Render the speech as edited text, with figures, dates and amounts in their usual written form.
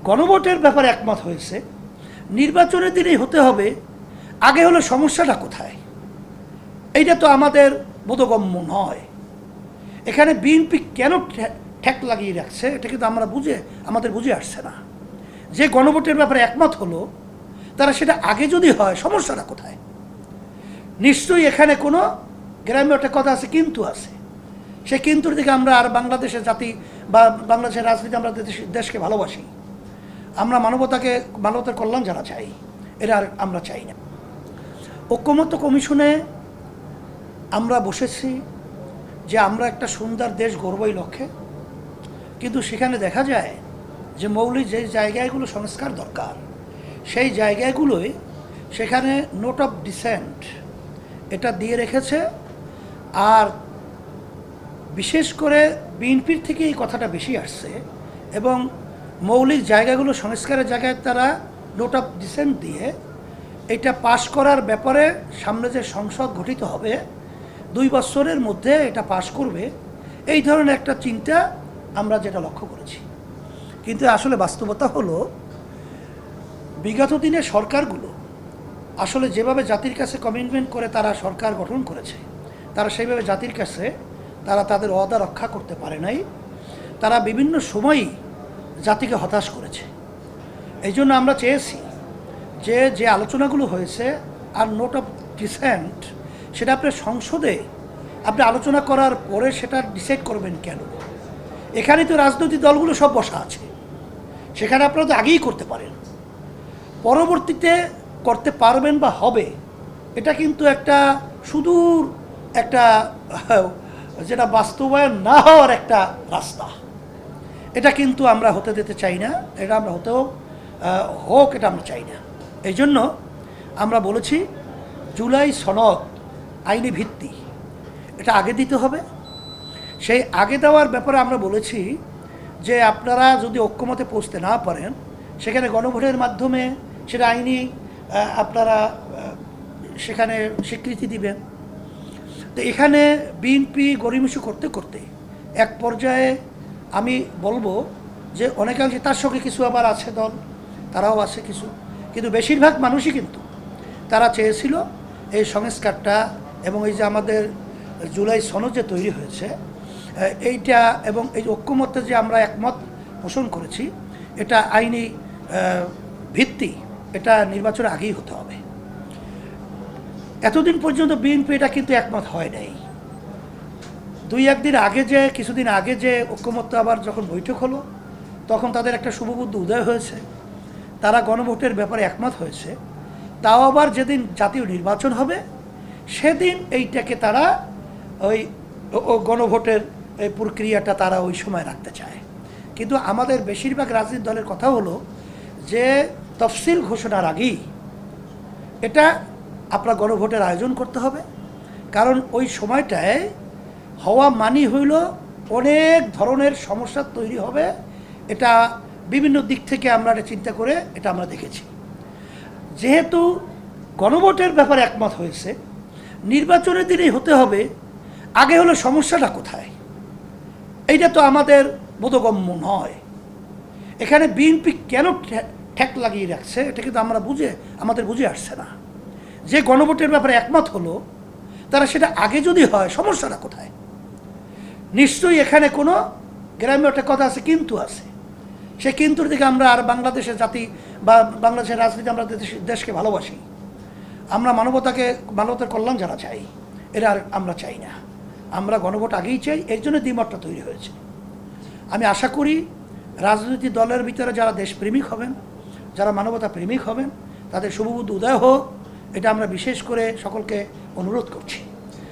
গণভোটের ব্যাপারে একমত হয়েছে, নির্বাচনের দিনেই হতে হবে। আগে হলো সমস্যাটা কোথায়, এইটা তো আমাদের বোধগম্য নয়। এখানে বিএনপি কেন ঠেক লাগিয়ে রাখছে এটা কিন্তু আমাদের বুঝে আসছে না। যে গণভোটের ব্যাপারে একমত হলো, তারা সেটা আগে যদি হয়, সমস্যাটা কোথায়? নিশ্চয়ই এখানে কোনো গ্রাম্য একটা কথা আছে, কিন্তু আছে। সে কিন্তুর দিকে আমরা আর বাংলাদেশের জাতি বা বাংলাদেশের রাজনীতি, আমরা দেশকে ভালোবাসি, আমরা মানবতার কল্যাণ যারা চাই, এরা আর আমরা চাই না। ঐকমত্য কমিশনে আমরা বসেছি যে আমরা একটা সুন্দর দেশ গড়বই লক্ষ্যে, কিন্তু সেখানে দেখা যায় যে মৌলিক যে জায়গাগুলো সংস্কার দরকার, সেই জায়গাগুলোই সেখানে নোট অফ ডিসেন্ট এটা দিয়ে রেখেছে। আর বিশেষ করে বিএনপির থেকে এই কথাটা বেশি আসছে, এবং মৌলিক জায়গাগুলো সংস্কারের জায়গায় তারা নোট অফ ডিসেন্ট দিয়ে এটা পাশ করার ব্যাপারে সামনে যে সংসদ গঠিত হবে 2 বছরের মধ্যে এটা পাশ করবে, এই ধরনের একটা চিন্তা আমরা যেটা লক্ষ্য করেছি। কিন্তু আসলে বাস্তবতা হলো, বিগত দিনে সরকারগুলো আসলে যেভাবে জাতির কাছে কমিটমেন্ট করে তারা সরকার গঠন করেছে, তারা সেইভাবে জাতির কাছে তারা তাদের ওয়াদা রক্ষা করতে পারে নাই। তারা বিভিন্ন সময়ই জাতিকে হতাশ করেছে। এই জন্য আমরা চেয়েছি যে আলোচনাগুলো হয়েছে আর নোট অফ ডিসেন্ট, সেটা আপনার সংসদে আপনি আলোচনা করার পরে সেটা ডিসাইড করবেন কেন? এখানে তো রাজনৈতিক দলগুলো সব বসা আছে, সেখানে আপনারা তো আগেই করতে পারেন, পরবর্তীতে করতে পারবেন বা হবে, এটা কিন্তু একটা সুদূর একটা যেটা বাস্তবায়ন না হওয়ার একটা রাস্তা। এটা কিন্তু আমরা হতে দিতে চাই না, এটা আমরা হোক এটা আমরা চাই না। এই জন্য আমরা বলেছি জুলাই সনদ আইনি ভিত্তি, এটা আগে দিতে হবে। সেই আগে দেওয়ার ব্যাপারে আমরা বলেছি যে আপনারা যদি ঐক্যমতে পৌঁছতে না পারেন, সেখানে গণভোটের মাধ্যমে সেটা আইনি আপনারা সেখানে স্বীকৃতি দিবেন। তো এখানে বিএনপি গড়িমসি করতে করতে এক পর্যায়ে আমি বলবো যে অনেকাংশে তার সঙ্গে কিছু আবার আছে দল, তারাও আছে কিছু, কিন্তু বেশিরভাগ মানুষই কিন্তু তারা চেয়েছিল এই সংস্কারটা এবং এই যে আমাদের জুলাই সনদ যে তৈরি হয়েছে এইটা, এবং এই ঐক্যমত্যে যে আমরা একমত পোষণ করেছি, এটা আইনি ভিত্তি, এটা নির্বাচনের আগেই হতে হবে। এতদিন পর্যন্ত বিএনপি এটা কিন্তু একমত হয় নাই। কিছুদিন আগে যে ঐক্যমত্য আবার যখন বৈঠক হলো, তখন তাদের একটা শুভবুদ্ধি উদয় হয়েছে, তারা গণভোটের ব্যাপারে একমত হয়েছে। তাও আবার যেদিন জাতীয় নির্বাচন হবে সেদিন এইটাকে তারা ওই গণভোটের এই প্রক্রিয়াটা তারা ওই সময় রাখতে চায়। কিন্তু আমাদের বেশিরভাগ রাজনৈতিক দলের কথা হলো যে তফসিল ঘোষণার আগেই এটা আপনার গণভোটের আয়োজন করতে হবে, কারণ ওই সময়টায় হওয়া মানি হইল অনেক ধরনের সমস্যা তৈরি হবে। এটা বিভিন্ন দিক থেকে আমরা এটা চিন্তা করে এটা আমরা দেখেছি। যেহেতু গণভোটের ব্যাপারে একমত হয়েছে, নির্বাচনের দিনেই হতে হবে। আগে হলো সমস্যাটা কোথায়, এইটা তো আমাদের বোধগম্য নয়। এখানে বিএনপি কেন ঠেক লাগিয়ে রাখছে এটা কিন্তু আমাদের বুঝে আসছে না। যে গণভোটের ব্যাপারে একমত হলো, তারা সেটা আগে যদি হয়, সমস্যাটা কোথায়? নিশ্চয়ই এখানে কোনো গ্রাম্য একটা কথা আছে, কিন্তু আছে। সে কিন্তুর দিকে আমরা আর বাংলাদেশের জাতি বা বাংলাদেশের রাজনীতি, আমরা দেশকে ভালোবাসি, আমরা মানবতার কল্যাণ যারা চাই, এরা আর আমরা চাই না। আমরা গণভোট আগেই চাই, এর জন্য দ্বিমতটা তৈরি হয়েছে। আমি আশা করি রাজনৈতিক দলের ভিতরে যারা দেশপ্রেমিক হবেন, যারা মানবতা প্রেমিক হবেন, তাদের শুভবুদ্ধি উদয় হোক, এটা আমরা বিশেষ করে সকলকে অনুরোধ করছি।